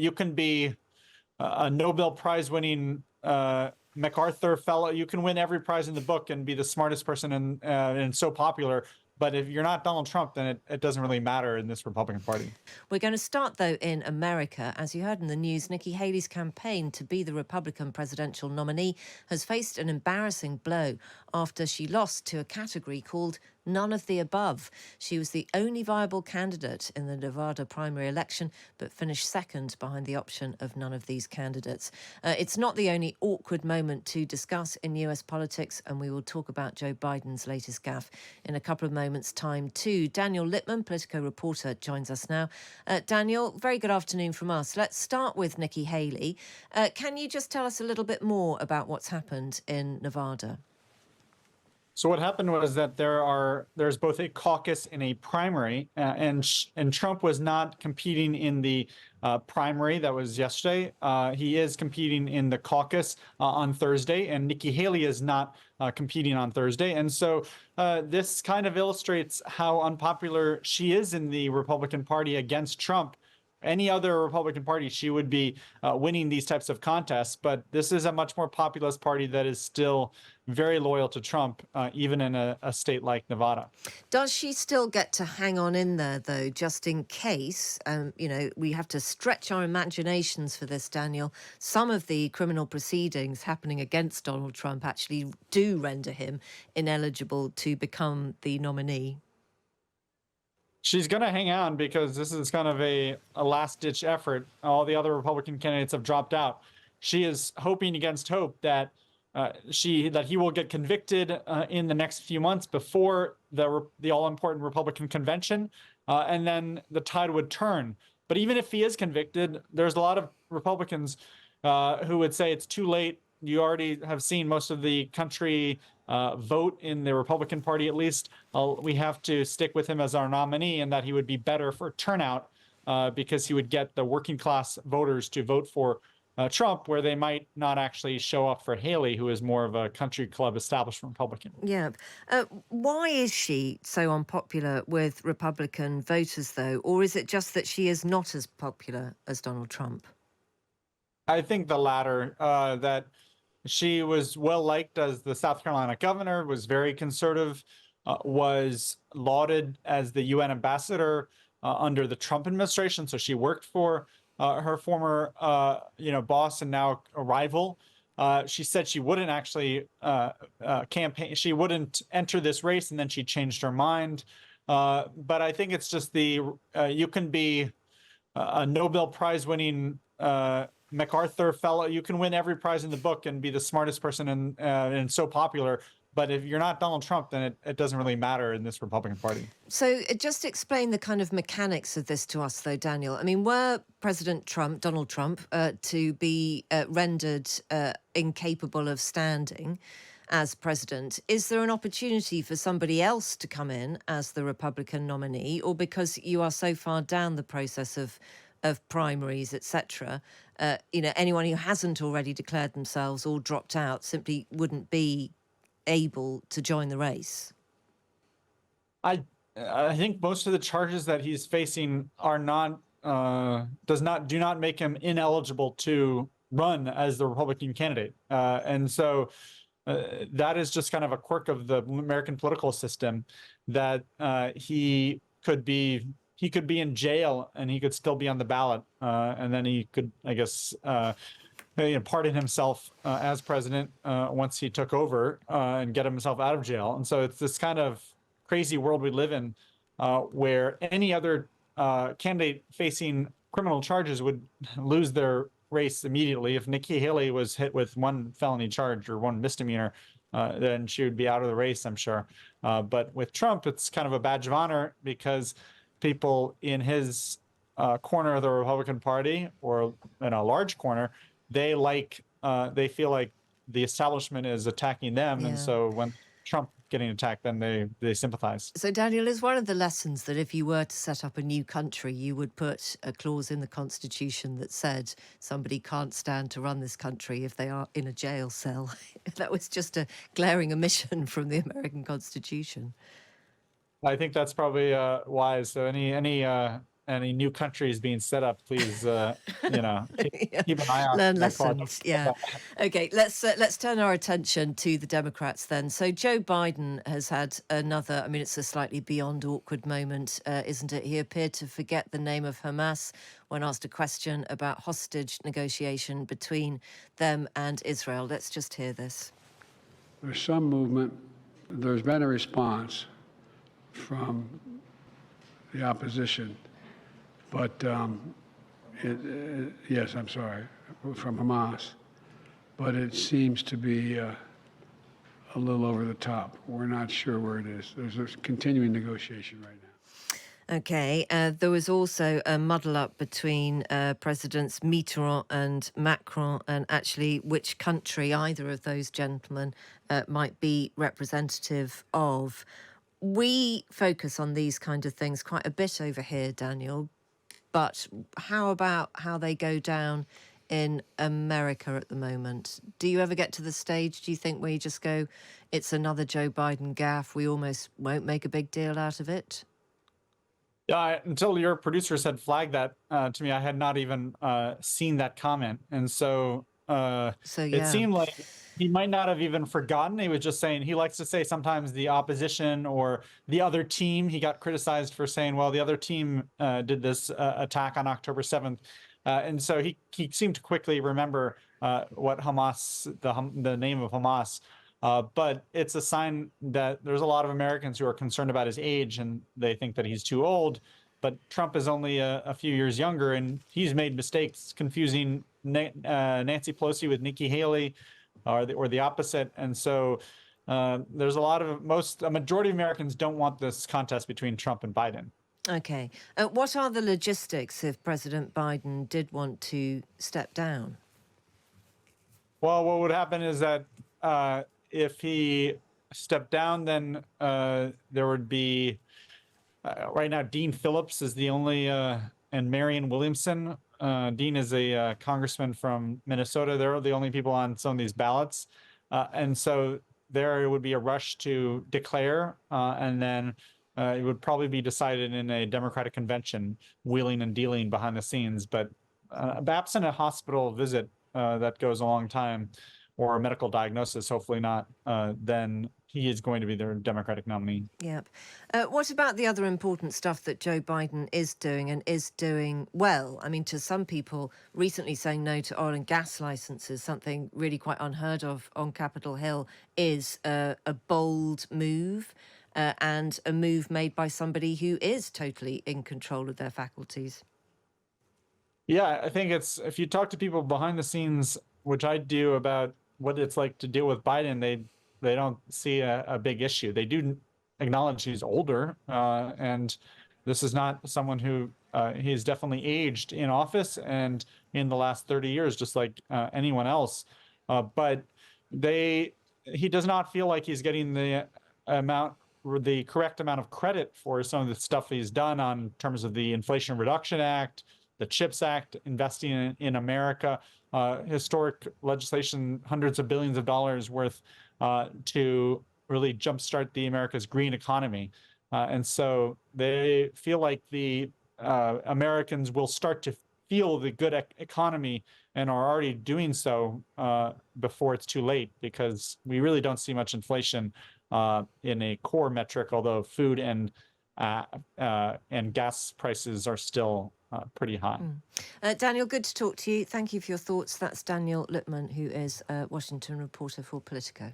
you can be a Nobel Prize winning MacArthur fellow. You can win every prize in the book and be the smartest person and so popular. But if you're not Donald Trump, then it doesn't really matter in this Republican Party. We're going to start, though, in America. As you heard in the news, Nikki Haley's campaign to be the Republican presidential nominee has faced an embarrassing blow after she lost to a category called none of the above. She was the only viable candidate in the Nevada primary election, but finished second behind the option of none of these candidates. It's not the only awkward moment to discuss in US politics, and we will talk about Joe Biden's latest gaffe in a couple of moments' time too. Daniel Lippman, Politico reporter, joins us now. Daniel, very good afternoon from us. Let's start with Nikki Haley. Can you just tell us a little bit more about what's happened in Nevada? So what happened was that there's both a caucus and a primary, and Trump was not competing in the primary that was yesterday. He is competing in the caucus on Thursday, and Nikki Haley is not competing on Thursday. And so this kind of illustrates how unpopular she is in the Republican Party against Trump. Any other Republican Party, she would be winning these types of contests. But this is a much more populist party that is still very loyal to Trump, even in a state like Nevada. Does she still get to hang on in there, though, just in case? We have to stretch our imaginations for this, Daniel. Some of the criminal proceedings happening against Donald Trump actually do render him ineligible to become the nominee. She's going to hang on because this is kind of a last-ditch effort. All the other Republican candidates have dropped out. She is hoping against hope that he will get convicted in the next few months before the all-important Republican convention, and then the tide would turn. But even if he is convicted, there's a lot of Republicans who would say it's too late. You already have seen most of the country vote in the Republican Party, at least. We have to stick with him as our nominee, and that he would be better for turnout because he would get the working class voters to vote for Trump, where they might not actually show up for Haley, who is more of a country club establishment Republican. Yeah. Why is she so unpopular with Republican voters, though? Or is it just that she is not as popular as Donald Trump? I think the latter, that she was well liked as the South Carolina governor, was very conservative, was lauded as the UN ambassador under the Trump administration. So she worked for her former, boss and now a rival. She said she wouldn't actually campaign. She wouldn't enter this race, and then she changed her mind. But I think it's just you can be a Nobel Prize winning MacArthur fellow. You can win every prize in the book and be the smartest person and so popular. But if you're not Donald Trump, then it doesn't really matter in this Republican Party. So just explain the kind of mechanics of this to us, though, Daniel. I mean, were Donald Trump, to be rendered incapable of standing as president, is there an opportunity for somebody else to come in as the Republican nominee? Or because you are so far down the process of primaries, etc., anyone who hasn't already declared themselves or dropped out simply wouldn't be able to join the race? I think most of the charges that he's facing are do not make him ineligible to run as the Republican candidate, and so that is just kind of a quirk of the American political system, that he could be in jail and he could still be on the ballot, and then he could, I guess, pardon himself as president once he took over and get himself out of jail. And so it's this kind of crazy world we live in, where any other candidate facing criminal charges would lose their race immediately. If Nikki Haley was hit with one felony charge or one misdemeanor, then she would be out of the race, I'm sure. But with Trump, it's kind of a badge of honor, because people in his corner of the Republican Party, or in a large corner, they feel like the establishment is attacking them. Yeah. And so when Trump getting attacked, then they sympathize. So, Daniel, is one of the lessons that if you were to set up a new country, you would put a clause in the Constitution that said somebody can't stand to run this country if they are in a jail cell? That was just a glaring omission from the American Constitution. I think that's probably wise. So any any new countries being set up, please, Yeah. keep an eye out. Learn for my call. lessons. Yeah. Okay. Let's turn our attention to the Democrats then. So Joe Biden has had another. I mean, it's a slightly beyond awkward moment, isn't it? He appeared to forget the name of Hamas when asked a question about hostage negotiation between them and Israel. Let's just hear this. There's some movement. There's been a response from the opposition, but yes, I'm sorry, from Hamas, but it seems to be a little over the top. We're not sure where it is. There's a continuing negotiation right now. Okay. There was also a muddle up between Presidents Mitterrand and Macron, and actually which country either of those gentlemen might be representative of. We focus on these kind of things quite a bit over here, Daniel, but how about how they go down in America at the moment? Do you ever get to the stage, do you think, where you just go, it's another Joe Biden gaffe, we almost won't make a big deal out of it? Yeah, until your producers had flagged that to me, I had not even seen that comment. And so So, it yeah. seemed like he might not have even forgotten. He was just saying, he likes to say sometimes the opposition or the other team. He got criticized for saying, well, the other team did this attack on October 7th. And so he seemed to quickly remember what Hamas, the name of Hamas. But it's a sign that there's a lot of Americans who are concerned about his age, and they think that he's too old. But Trump is only a few years younger, and he's made mistakes confusing Nancy Pelosi with Nikki Haley, or the opposite. And so there's a majority of Americans don't want this contest between Trump and Biden. Okay. What are the logistics if President Biden did want to step down? Well, what would happen is that if he stepped down, then there would be, right now, Dean Phillips is the only, and Marianne Williamson. Dean is a congressman from Minnesota. They're the only people on some of these ballots. And so there would be a rush to declare, and then it would probably be decided in a Democratic convention, wheeling and dealing behind the scenes. But absent a hospital visit that goes a long time, or a medical diagnosis, hopefully not, then he is going to be their Democratic nominee. Yep. What about the other important stuff that Joe Biden is doing, and is doing well? I mean, to some people, recently saying no to oil and gas licenses, something really quite unheard of on Capitol Hill, is a bold move, and a move made by somebody who is totally in control of their faculties. Yeah, I think if you talk to people behind the scenes, which I do, about what it's like to deal with Biden, they don't see a big issue. They do acknowledge he's older, and this is not someone who he's definitely aged in office and in the last 30 years, just like anyone else. But he does not feel like he's getting the correct amount of credit for some of the stuff he's done on terms of the Inflation Reduction Act, the CHIPS Act, investing in America, historic legislation, hundreds of billions of dollars worth, to really jumpstart the America's green economy. And so they feel like the Americans will start to feel the good economy, and are already doing so before it's too late, because we really don't see much inflation in a core metric, although food and gas prices are still pretty high. Daniel, good to talk to you. Thank you for your thoughts. That's Daniel Lippman, who is a Washington reporter for Politico.